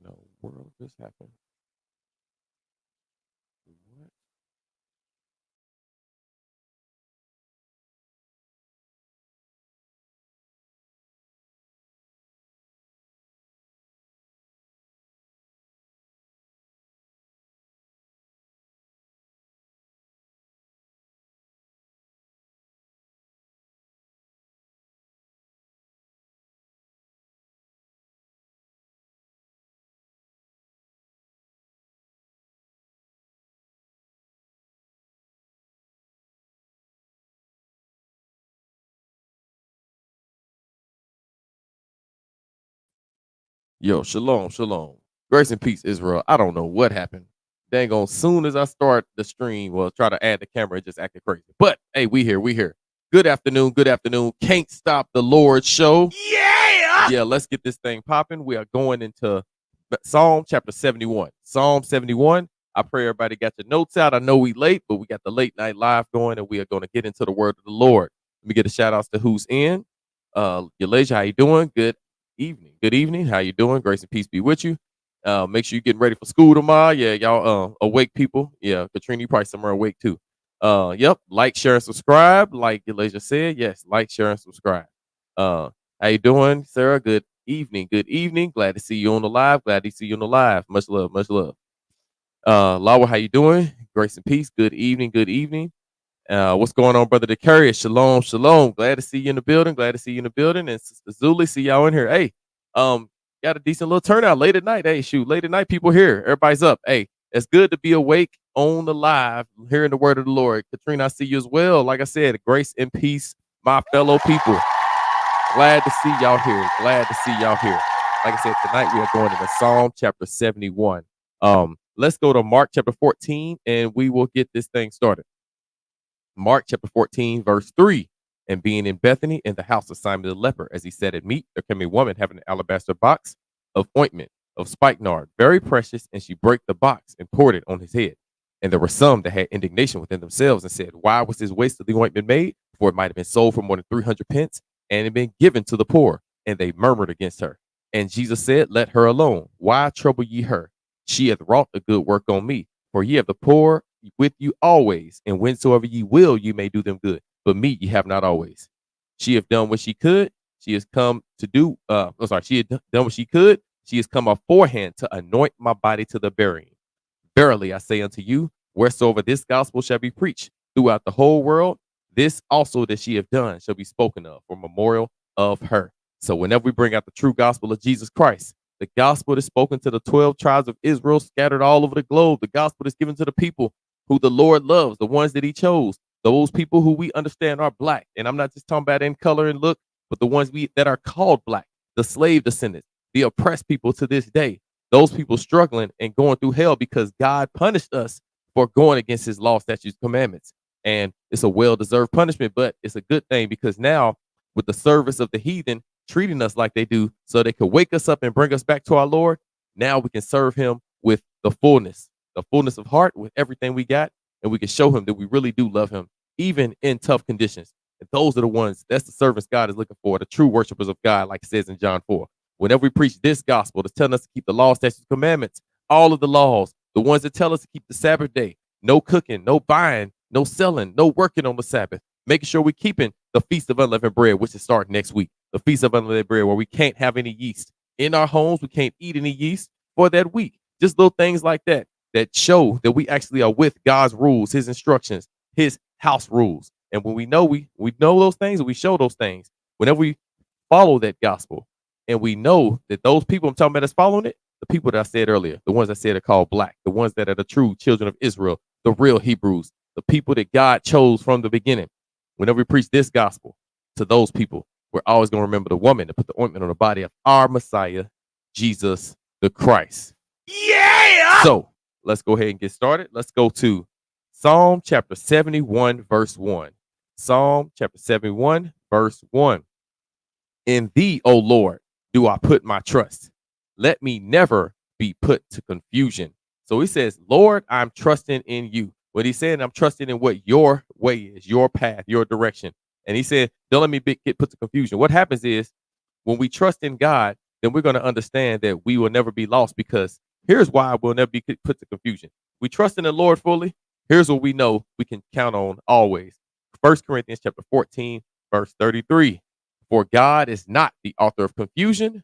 the world just happened? What? Yo, shalom, shalom. Grace and peace, Israel. I don't know what happened. Dang on, soon as I start the stream, well, try to add the camera, it just acted crazy. But hey, we here, we here. Good afternoon, good afternoon. Can't stop the Lord show. Yeah! Yeah, let's get this thing popping. We are going into Psalm chapter 71. Psalm 71. I pray everybody got your notes out. I know we late, but we got the late night live going, and we are going to get into the word of the Lord. Let me get a shout outs to who's in. Yalasia, how you doing? Good evening. Good evening. How you doing? Grace and peace be with you. Make sure you're getting ready for school tomorrow. Yeah, y'all awake people. Yeah, Katrina, you probably somewhere awake too. Yep. Like, share, and subscribe. Like Yalasia said, yes, like, share, and subscribe. How you doing, Sarah? Good evening. Good evening. Glad to see you on the live. Glad to see you on the live. Much love. Much love. Lawa, how you doing? Grace and peace. Good evening. Good evening. What's going on, brother Decarius? Shalom, shalom. Glad to see you in the building. Glad to see you in the building. And Sister Zuli, see y'all in here. Hey, got a decent little turnout late at night. Hey, shoot, late at night, people here. Everybody's up. Hey, it's good to be awake on the live, hearing the word of the Lord. Katrina, I see you as well. Like I said, grace and peace, my fellow people. Glad to see y'all here. Glad to see y'all here. Like I said, tonight we are going into Psalm chapter 71. Let's go to Mark chapter 14, and we will get this thing started. Mark chapter 14, verse 3. And being in Bethany in the house of Simon the leper, as he sat at meat, there came a woman having an alabaster box of ointment of spikenard, very precious, and she brake the box and poured it on his head. And there were some that had indignation within themselves and said, why was this waste of the ointment made? For it might have been sold for more than 300 pence and had been given to the poor. And they murmured against her. And Jesus said, let her alone. Why trouble ye her? She hath wrought a good work on me. For ye have the poor with you always, and whensoever ye will, you may do them good. But me ye have not always. She hath done what she could. She has come to do, she had done what she could. She has come aforehand to anoint my body to the burying. Verily I say unto you, wheresoever this gospel shall be preached throughout the whole world, this also that she hath done shall be spoken of for memorial of her. So whenever we bring out the true gospel of Jesus Christ, the gospel that's spoken to the 12 tribes of Israel scattered all over the globe, the gospel that's given to the people who the Lord loves, the ones that he chose, those people who we understand are black. And I'm not just talking about in color and look, but the ones that are called black, the slave descendants, the oppressed people to this day, those people struggling and going through hell because God punished us for going against his law, statutes, commandments. And it's a well-deserved punishment, but it's a good thing because now with the service of the heathen treating us like they do so they could wake us up and bring us back to our Lord, now we can serve him with the fullness of heart, with everything we got, and we can show him that we really do love him, even in tough conditions. And those are the ones, that's the servants God is looking for, the true worshipers of God, like it says in John 4. Whenever we preach this gospel, that's telling us to keep the law, statutes, commandments, all of the laws, the ones that tell us to keep the Sabbath day, no cooking, no buying, no selling, no working on the Sabbath, making sure we're keeping the Feast of Unleavened Bread, which is starting next week, the Feast of Unleavened Bread, where we can't have any yeast in our homes, we can't eat any yeast for that week. Just little things like that that show that we actually are with God's rules, his instructions, his house rules. And when we know those things and we show those things, whenever we follow that gospel and we know that those people I'm talking about that's following it, the people that I said earlier, the ones I said are called black, the ones that are the true children of Israel, the real Hebrews, the people that God chose from the beginning. Whenever we preach this gospel to those people, we're always going to remember the woman that put the ointment on the body of our Messiah, Jesus the Christ. Yeah! So let's go ahead and get started. Let's go to Psalm chapter 71, verse 1. Psalm chapter 71, verse 1. In thee, O Lord, do I put my trust. Let me never be put to confusion. So he says, Lord, I'm trusting in you. What he's saying, I'm trusting in what your way is, your path, your direction. And he said, don't let me get put to confusion. What happens is when we trust in God, then we're going to understand that we will never be lost, because here's why we'll never be put to confusion. We trust in the Lord fully. Here's what we know we can count on always. 1 Corinthians chapter 14, verse 33. For God is not the author of confusion,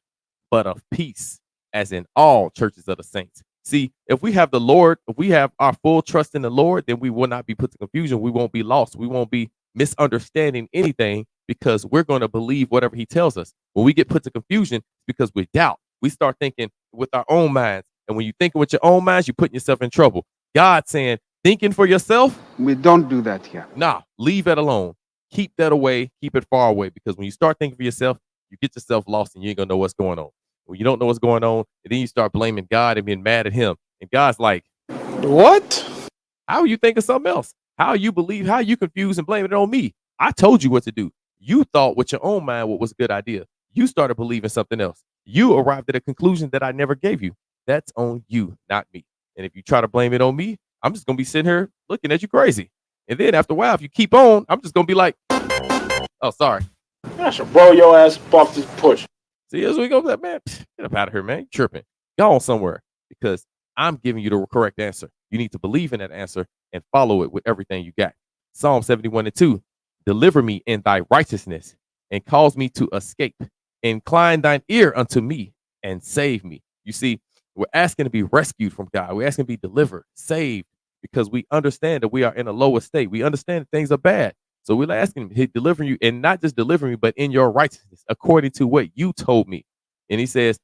but of peace, as in all churches of the saints. See, if we have the Lord, if we have our full trust in the Lord, then we will not be put to confusion. We won't be lost. We won't be misunderstanding anything, because we're going to believe whatever he tells us. When we get put to confusion, it's because we doubt. We start thinking with our own minds. And when you think with your own minds, you're putting yourself in trouble. God saying, thinking for yourself, we don't do that here. Nah, leave it alone. Keep that away. Keep it far away, because when you start thinking for yourself, you get yourself lost and you ain't going to know what's going on. When you don't know what's going on, and then you start blaming God and being mad at him. And God's like, what? How are you thinking something else? How you believe, how you confuse and blame it on me? I told you what to do. You thought with your own mind what was a good idea. You started believing something else. You arrived at a conclusion that I never gave you. That's on you, not me. And if you try to blame it on me, I'm just going to be sitting here looking at you crazy. And then after a while, if you keep on, I'm just going to be like, oh, sorry. I should blow your ass off this push. See, as we go, that man, get up out of here, man. You're tripping. Go on somewhere, because I'm giving you the correct answer. You need to believe in that answer and follow it with everything you got. Psalm 71:2. Deliver me in thy righteousness and cause me to escape. Incline thine ear unto me and save me. You see, we're asking to be rescued from God. We're asking to be delivered, saved, because we understand that we are in a lower state. We understand that things are bad. So we're asking him, he deliver you, and not just deliver me, but in your righteousness, according to what you told me. And he says,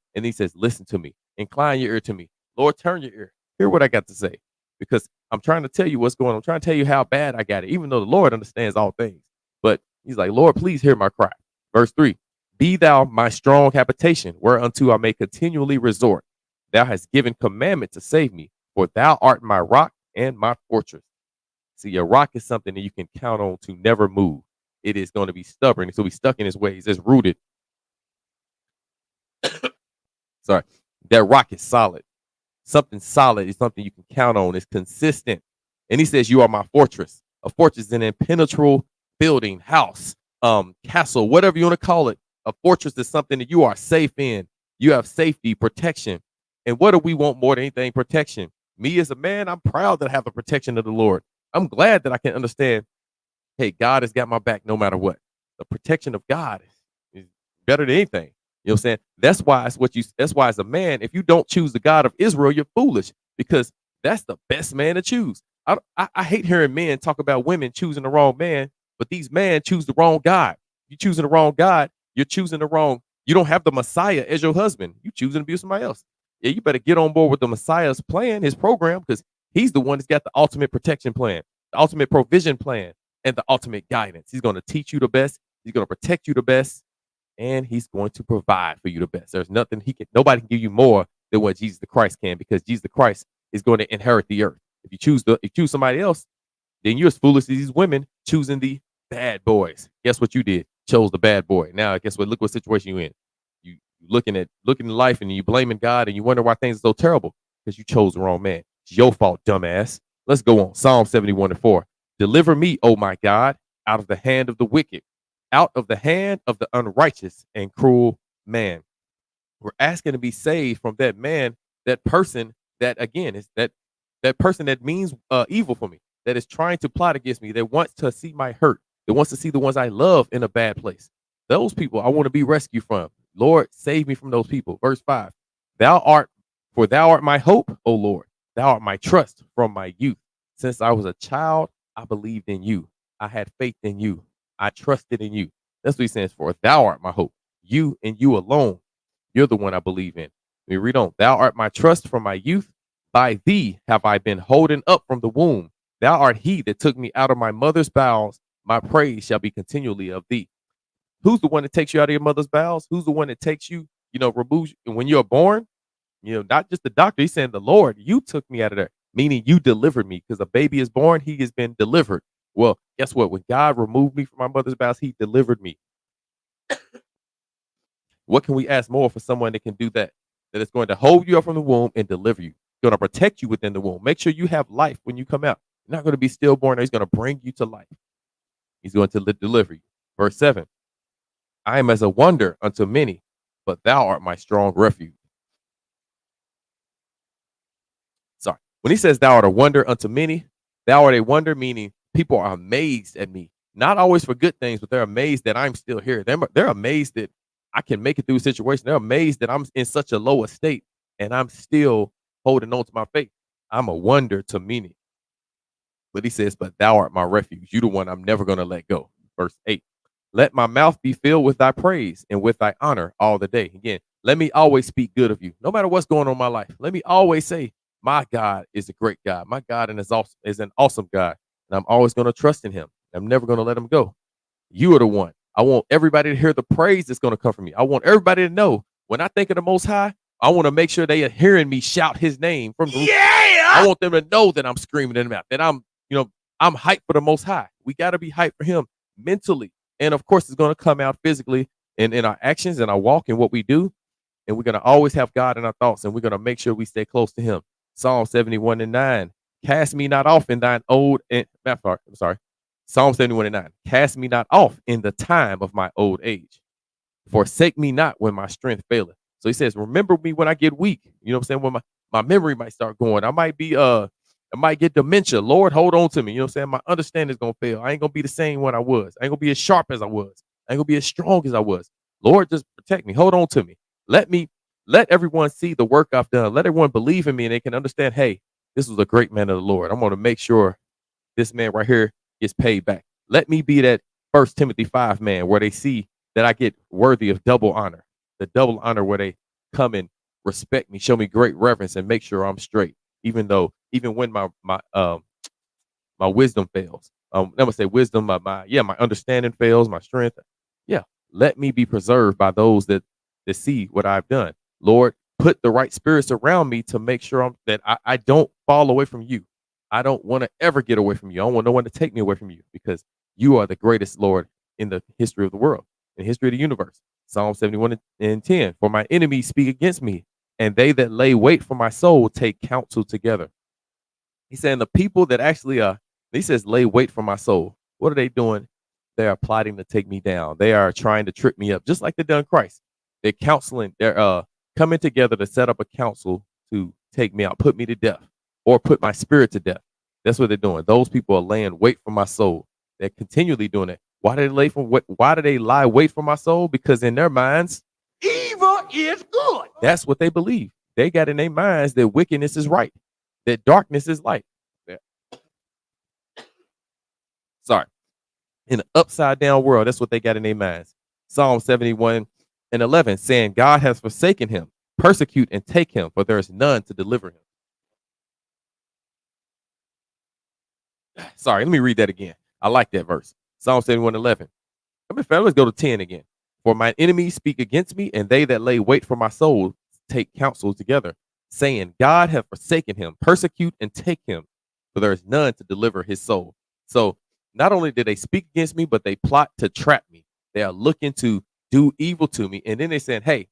listen to me, incline your ear to me. Lord, turn your ear. Hear what I got to say, because I'm trying to tell you what's going on. I'm trying to tell you how bad I got it, even though the Lord understands all things. But he's like, Lord, please hear my cry. Verse 3, be thou my strong habitation, whereunto I may continually resort. Thou hast given commandment to save me, for thou art my rock and my fortress. See, a rock is something that you can count on to never move. It is going to be stubborn. So he's stuck in his ways. It's rooted. Sorry. That rock is solid. Something solid is something you can count on. It's consistent. And he says, you are my fortress. A fortress is an impenetrable building, house, castle, whatever you want to call it. A fortress is something that you are safe in. You have safety, protection. And what do we want more than anything? Protection. Me as a man, I'm proud that I have the protection of the Lord. I'm glad that I can understand, hey, God has got my back no matter what. The protection of God is better than anything. You know what I'm saying? That's why as a man, if you don't choose the God of Israel, you're foolish, because that's the best man to choose. I hate hearing men talk about women choosing the wrong man, but these men choose the wrong God. You're choosing the wrong God. You're choosing the wrong. You don't have the Messiah as your husband. You choosing to be somebody else. Yeah, you better get on board with the Messiah's plan, his program, because he's the one that's got the ultimate protection plan, the ultimate provision plan, and the ultimate guidance. He's going to teach you the best. He's going to protect you the best, and he's going to provide for you the best. There's nothing nobody can give you more than what Jesus the Christ can, because Jesus the Christ is going to inherit the earth. If you choose somebody else, then you're as foolish as these women choosing the bad boys. Guess what you did? Chose the bad boy. Now, guess what? Look what situation you're in. You looking at life, and you blaming God, and you wonder why things are so terrible, because you chose the wrong man. It's your fault, dumbass. Let's go on. Psalm 71:4. Deliver me, O my God, out of the hand of the wicked, out of the hand of the unrighteous and cruel man. We're asking to be saved from that man, that person that, again, is that person that means evil for me, that is trying to plot against me, that wants to see my hurt, that wants to see the ones I love in a bad place. Those people I want to be rescued from. Lord, save me from those people. Verse 5, thou art my hope, O Lord. Thou art my trust from my youth. Since I was a child, I believed in you. I had faith in you. I trusted in you. That's what he stands for. Thou art my hope. You and you alone. You're the one I believe in. We read on. Thou art my trust from my youth. By thee have I been holden up from the womb. Thou art he that took me out of my mother's bowels. My praise shall be continually of thee. Who's the one that takes you out of your mother's bowels? Who's the one that takes you, removes you when you're born? Not just the doctor. He's saying the Lord, you took me out of there, meaning you delivered me, because a baby is born. He has been delivered. Well, guess what? When God removed me from my mother's bowels, he delivered me. What can we ask more for someone that can do that? That is going to hold you up from the womb and deliver you. Going to protect you within the womb. Make sure you have life when you come out. You're not going to be stillborn. He's going to bring you to life. He's going to deliver you. Verse 7. I am as a wonder unto many, but thou art my strong refuge. Sorry. When he says thou art a wonder unto many, thou art a wonder, meaning people are amazed at me. Not always for good things, but they're amazed that I'm still here. They're amazed that I can make it through a situation. They're amazed that I'm in such a low estate and I'm still holding on to my faith. I'm a wonder to many. But he says, but thou art my refuge. You the one I'm never going to let go. Verse 8. Let my mouth be filled with thy praise and with thy honor all the day. Again, let me always speak good of you. No matter what's going on in my life, let me always say, my God is a great God. My God is an awesome God. And I'm always going to trust in him. I'm never going to let him go. You are the one. I want everybody to hear the praise that's going to come from me. I want everybody to know when I think of the Most High, I want to make sure they are hearing me shout his name from the roof. I want them to know that I'm screaming in them out, that I'm hyped for the Most High. We got to be hyped for him mentally. And of course, it's going to come out physically in our actions and our walk and what we do. And we're going to always have God in our thoughts, and we're going to make sure we stay close to him. Psalm 71:9. Cast me not off in thine old and Psalm 71:9. Cast me not off in the time of my old age. Forsake me not when my strength faileth. So he says, remember me when I get weak. You know what I'm saying? When my memory might start going. I might get dementia. Lord, hold on to me. You know what I'm saying? My understanding is going to fail. I ain't going to be the same when I was. I ain't going to be as sharp as I was. I ain't going to be as strong as I was. Lord, just protect me. Hold on to me. Let everyone see the work I've done. Let everyone believe in me, and they can understand, hey, this was a great man of the Lord. I'm going to make sure this man right here gets paid back. Let me be that 1 Timothy 5 man where they see that I get worthy of double honor. The double honor where they come and respect me, show me great reverence, and make sure I'm straight. Even when my wisdom fails. I'm gonna say wisdom, my understanding fails, my strength. Yeah, let me be preserved by those that see what I've done. Lord, put the right spirits around me to make sure that I don't fall away from you. I don't want to ever get away from you. I don't want no one to take me away from you, because you are the greatest, Lord, in the history of the world, in the history of the universe. Psalm 71:10. For my enemies speak against me, and they that lay wait for my soul take counsel together. He's saying the people that actually he says lay wait for my soul. What are they doing? They are plotting to take me down. They are trying to trip me up, just like they done Christ. They're counseling. They're coming together to set up a council to take me out, put me to death, or put my spirit to death. That's what they're doing. Those people are laying wait for my soul. They're continually doing it. Why do they lie wait for my soul? Because in their minds, evil is good. That's what they believe. They got in their minds that wickedness is right, that darkness is light. Sorry. In an upside down world, that's what they got in their minds. Psalm 71:11, saying, God has forsaken him. Persecute and take him, for there is none to deliver him. Sorry, let me read that again. I like that verse. Psalm 71:11. Let's go to 10 again. For my enemies speak against me, and they that lay wait for my soul take counsel together, saying, God hath forsaken him. Persecute and take him, for there is none to deliver his soul. So not only did they speak against me, but they plot to trap me. They are looking to do evil to me. And then they said, hey,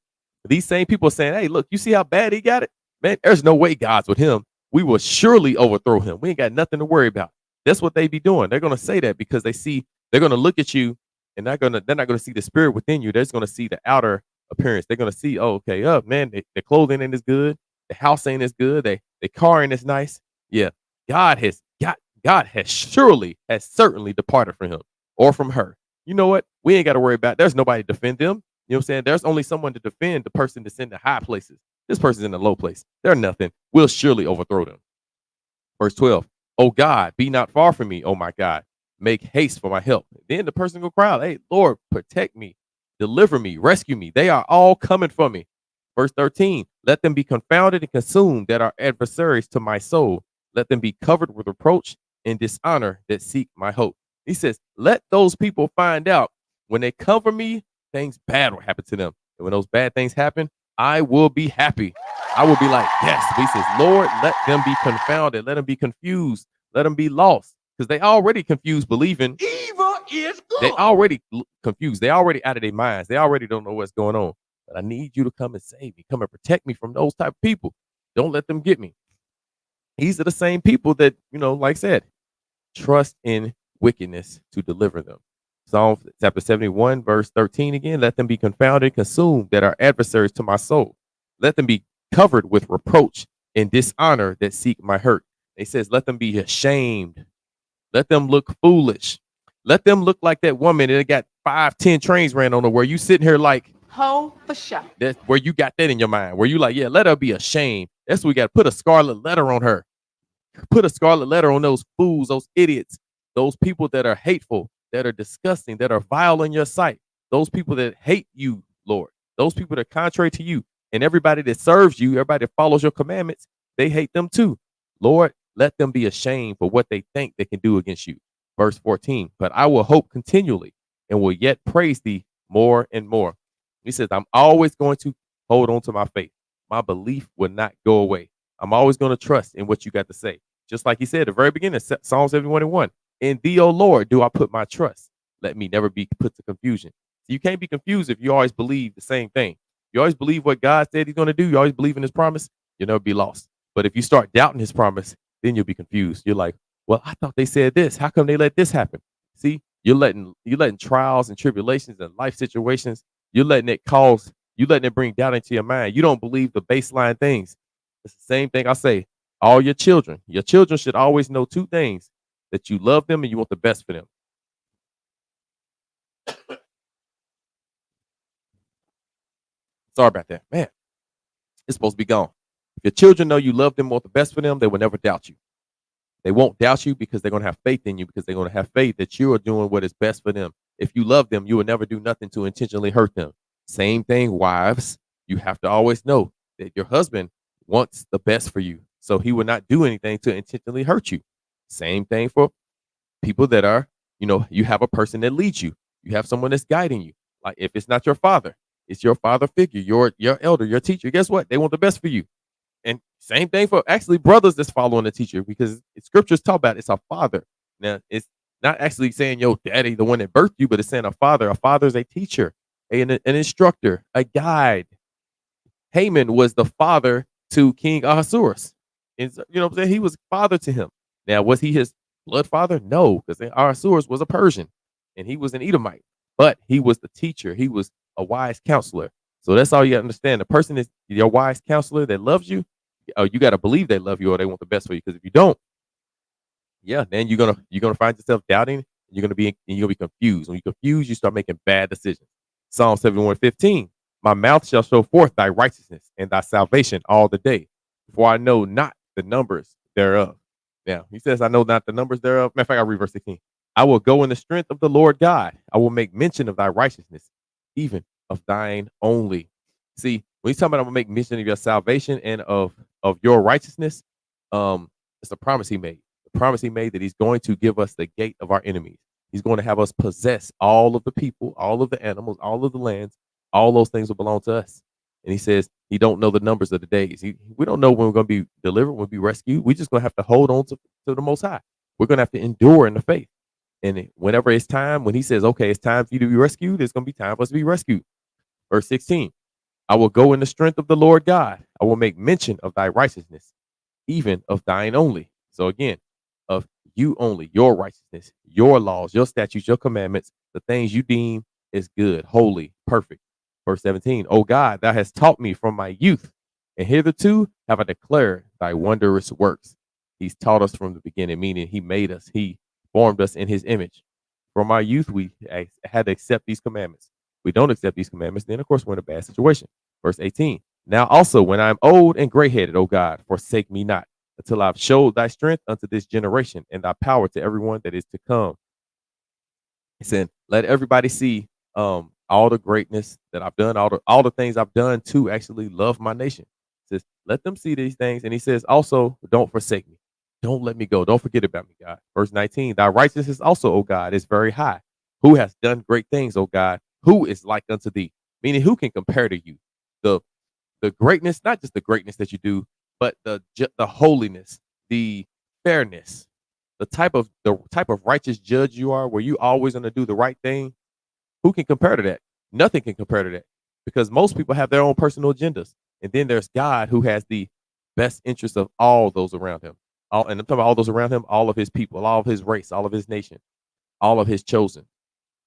these same people are saying, hey, look, you see how bad he got it? Man, there's no way God's with him. We will surely overthrow him. We ain't got nothing to worry about. That's what they be doing. They're going to say that because they're going to look at you, and they're not going to see the spirit within you. They're just going to see the outer appearance. They're going to see, oh, okay, man, the clothing ain't as good. The house ain't as good. The car ain't as nice. Yeah, God has certainly departed from him or from her. You know what? We ain't got to worry about it. There's nobody to defend them. You know what I'm saying? There's only someone to defend the person that's in the high places. This person's in the low place. They're nothing. We'll surely overthrow them. Verse 12. Oh God, be not far from me, oh my God. Make haste for my help. Then the person will cry out, hey, Lord, protect me, deliver me, rescue me. They are all coming for me. Verse 13. Let them be confounded and consumed that are adversaries to my soul. Let them be covered with reproach and dishonor that seek my hope. He says, let those people find out when they cover me, things bad will happen to them. And when those bad things happen, I will be happy. I will be like, yes. But he says, Lord, let them be confounded. Let them be confused. Let them be lost. Because they already confused, believing evil is good. They already confused. They already out of their minds. They already don't know what's going on. But I need you to come and save me. Come and protect me from those type of people. Don't let them get me. These are the same people that, like I said, trust in wickedness to deliver them. Psalm chapter 71, verse 13 again. Let them be confounded, consumed that are adversaries to my soul. Let them be covered with reproach and dishonor that seek my hurt. It says, let them be ashamed. Let them look foolish. Let them look like that woman that got 5, 10 trains ran on her, where you sitting here like, Ho for sure. that's where you got that in your mind, where you like, yeah, let her be ashamed. That's what we got to put a scarlet letter on her. Put a scarlet letter on those fools, those idiots, those people that are hateful, that are disgusting, that are vile in your sight, those people that hate you, Lord, those people that are contrary to you, and everybody that serves you, everybody that follows your commandments, they hate them too. Lord, let them be ashamed for what they think they can do against you. Verse 14, but I will hope continually and will yet praise thee more and more. He says, I'm always going to hold on to my faith. My belief will not go away. I'm always going to trust in what you got to say. Just like he said at the very beginning, Psalm 71:1. In thee, O Lord, do I put my trust. Let me never be put to confusion. So you can't be confused if you always believe the same thing. You always believe what God said he's going to do. You always believe in his promise. You'll never be lost. But if you start doubting his promise, then you'll be confused. You're like, well, I thought they said this. How come they let this happen? See, you're letting trials and tribulations and life situations, you're letting it bring doubt into your mind. You don't believe the baseline things. It's the same thing I say. All your children should always know two things: that you love them and you want the best for them. Sorry about that, man. It's supposed to be gone. If your children know you love them, want the best for them, they will never doubt you. They won't doubt you because they're going to have faith in you, because they're going to have faith that you are doing what is best for them. If you love them, you will never do nothing to intentionally hurt them. Same thing, wives. You have to always know that your husband wants the best for you, so he will not do anything to intentionally hurt you. Same thing for people that are, you have a person that leads you. You have someone that's guiding you. Like if it's not your father, it's your father figure, your elder, your teacher. Guess what? They want the best for you. And same thing for actually brothers that's following the teacher, because scriptures talk about it's a father. Now, it's not actually saying your daddy, the one that birthed you, but it's saying a father. A father is a teacher, an instructor, a guide. Haman was the father to King Ahasuerus. And you know what I'm saying? He was father to him. Now, was he his blood father? No, because Ahasuerus was a Persian and he was an Edomite, but he was the teacher. He was a wise counselor. So that's all you got to understand. The person is your wise counselor that loves you. You got to believe they love you or they want the best for you. Because if you don't, yeah, then you're gonna find yourself doubting. You're gonna be confused. When you're confused, you start making bad decisions. Psalm 71:15. My mouth shall show forth thy righteousness and thy salvation all the day, for I know not the numbers thereof. Now he says, I know not the numbers thereof. Matter of fact, I read verse 16. I will go in the strength of the Lord God. I will make mention of thy righteousness, even of thine only. See, when he's talking about I'm gonna make mention of your salvation and of your righteousness, it's a promise he made. The promise he made that he's going to give us the gate of our enemies. He's going to have us possess all of the people, all of the animals, all of the lands. All those things will belong to us. And he says he don't know the numbers of the days. We don't know when we're going to be delivered, when we'll be rescued. We're just going to have to hold on to the Most High. We're going to have to endure in the faith. And whenever it's time, when he says, okay, it's time for you to be rescued, it's going to be time for us to be rescued. Verse 16, I will go in the strength of the Lord God. I will make mention of thy righteousness, even of thine only. So again, of you only, your righteousness, your laws, your statutes, your commandments, the things you deem is good, holy, perfect. Verse 17, O God, thou hast taught me from my youth, and hitherto have I declared thy wondrous works. He's taught us from the beginning, meaning he made us, he formed us in his image. From our youth, we had to accept these commandments. We don't accept these commandments, then of course we're in a bad situation. Verse 18, now also when I am old and gray-headed, O God, forsake me not, until I've showed thy strength unto this generation and thy power to everyone that is to come. He said, let everybody see all the greatness that I've done, all the things I've done to actually love my nation. He says, let them see these things. And he says, also, don't forsake me. Don't let me go. Don't forget about me, God. Verse 19, thy righteousness also, O God, is very high. Who has done great things, O God? Who is like unto thee? Meaning, who can compare to you? The greatness, not just the greatness that you do, but the holiness, the fairness, the type of righteous judge you are, where you always going to do the right thing. Who can compare to that? Nothing can compare to that, because most people have their own personal agendas. And then there's God, who has the best interests of all those around him. And I'm talking about all those around him, all of his people, all of his race, all of his nation, all of his chosen.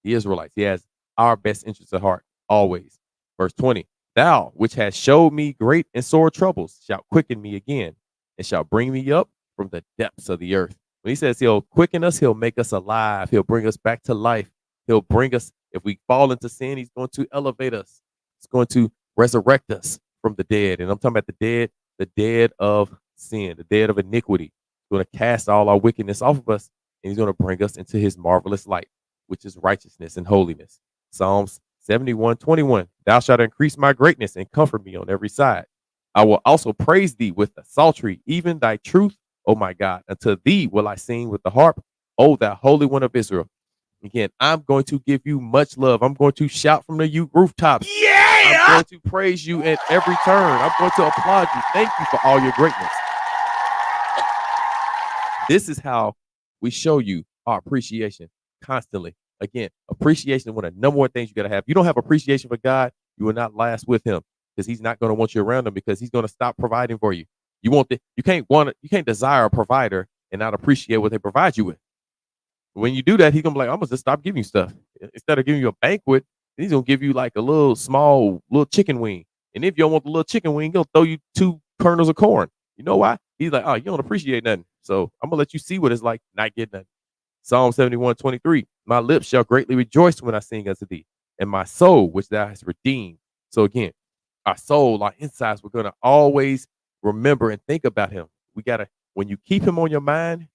the Israelites. He has our best interests at heart always. Verse 20, thou which hast showed me great and sore troubles shalt quicken me again and shall bring me up from the depths of the earth. When he says he'll quicken us, he'll make us alive. He'll bring us back to life. He'll bring us, if we fall into sin, he's going to elevate us. He's going to resurrect us from the dead. And I'm talking about the dead of sin, the dead of iniquity. He's going to cast all our wickedness off of us, and he's going to bring us into his marvelous light, which is righteousness and holiness. Psalms 71:21. Thou shalt increase my greatness and comfort me on every side. I will also praise thee with the psaltery, even thy truth, O my God. Unto thee will I sing with the harp, O thou Holy One of Israel. Again, I'm going to give you much love. I'm going to shout from the rooftops. Yeah! I'm going to praise you at every turn. I'm going to applaud you. Thank you for all your greatness. This is how we show you our appreciation constantly. Again, appreciation is one of the number one things you got to have. You don't have appreciation for God, you will not last with him, because he's not going to want you around him, because he's going to stop providing for you. You can't desire a provider and not appreciate what they provide you with. When you do that, he's gonna be like, I'm gonna just stop giving you stuff. Instead of giving you a banquet, he's gonna give you like a little chicken wing. And if you don't want the little chicken wing, he'll throw you 2 kernels of corn. You know why? He's like, oh, you don't appreciate nothing. So I'm gonna let you see what it's like not getting nothing. Psalm 71:23. My lips shall greatly rejoice when I sing unto thee, and my soul which thou hast redeemed. So again, our soul, our insides, we're gonna always remember and think about him. When you keep him on your mind,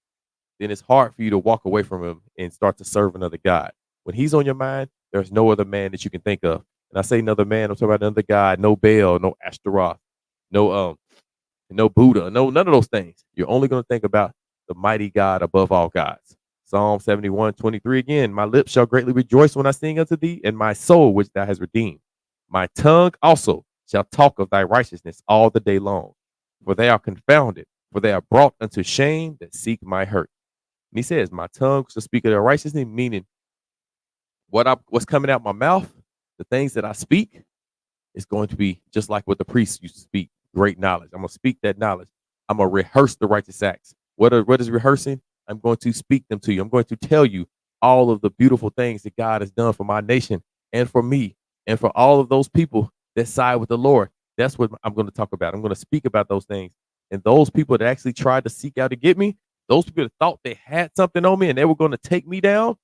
then it's hard for you to walk away from him and start to serve another God. When he's on your mind, there's no other man that you can think of. And I say another man, I'm talking about another God, no Baal, no Ashtaroth, no Buddha, none of those things. You're only going to think about the mighty God above all gods. Psalm 71:23 again, my lips shall greatly rejoice when I sing unto thee, and my soul which thou hast redeemed. My tongue also shall talk of thy righteousness all the day long. For they are confounded, for they are brought unto shame that seek my hurt. And he says, my tongue shall speak of their righteousness, meaning what's coming out my mouth, the things that I speak, is going to be just like what the priests used to speak, great knowledge. I'm going to speak that knowledge. I'm going to rehearse the righteous acts. What is rehearsing? I'm going to speak them to you. I'm going to tell you all of the beautiful things that God has done for my nation and for me and for all of those people that side with the Lord. That's what I'm going to talk about. I'm going to speak about those things. And those people that actually tried to seek out to get me, those people that thought they had something on me and they were going to take me down,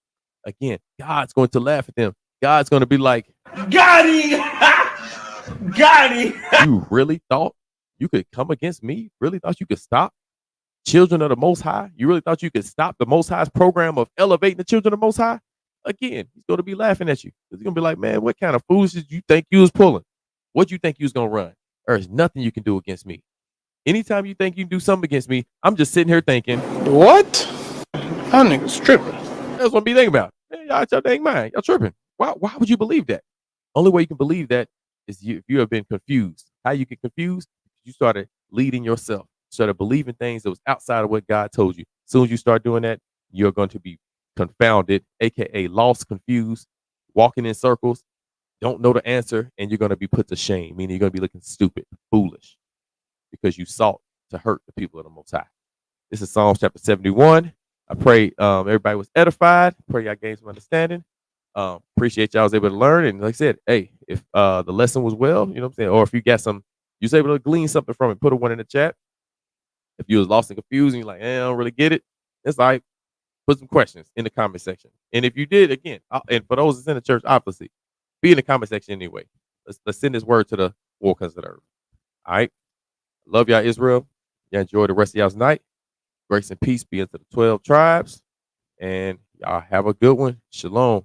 again, God's going to laugh at them. God's going to be like, got him! Got him! You really thought you could come against me? Really thought you could stop children of the Most High? You really thought you could stop the Most High's program of elevating the children of the Most High? Again, he's going to be laughing at you. He's going to be like, man, what kind of foolishness you think you was pulling? What you think you was going to run? There's nothing you can do against me. Anytime you think you can do something against me, I'm just sitting here thinking, what? Y'all niggas tripping. That's what I'm be thinking about. Man, y'all your dang mind. Y'all tripping. Why would you believe that? Only way you can believe that is if you have been confused. How you get confused? You started leading yourself. Started believing things that was outside of what God told you. As soon as you start doing that, you're going to be confounded, aka lost, confused, walking in circles, don't know the answer, and you're going to be put to shame, meaning you're going to be looking stupid, foolish, because you sought to hurt the people of the Most High. This is Psalms chapter 71. I pray everybody was edified. Pray y'all gained some understanding. Appreciate y'all was able to learn. And like I said, hey, if the lesson was well, you know what I'm saying, or if you got you was able to glean something from it, put a 1 in the chat. If you was lost and confused and you're like, I don't really get it, it's like, put some questions in the comment section. And if you did, again, and for those that's in the church, obviously, be in the comment section anyway. Let's send this word to the war cousins of the earth. All right. Love y'all, Israel. Y'all enjoy the rest of y'all's night. Grace and peace be unto the 12 tribes. And y'all have a good one. Shalom.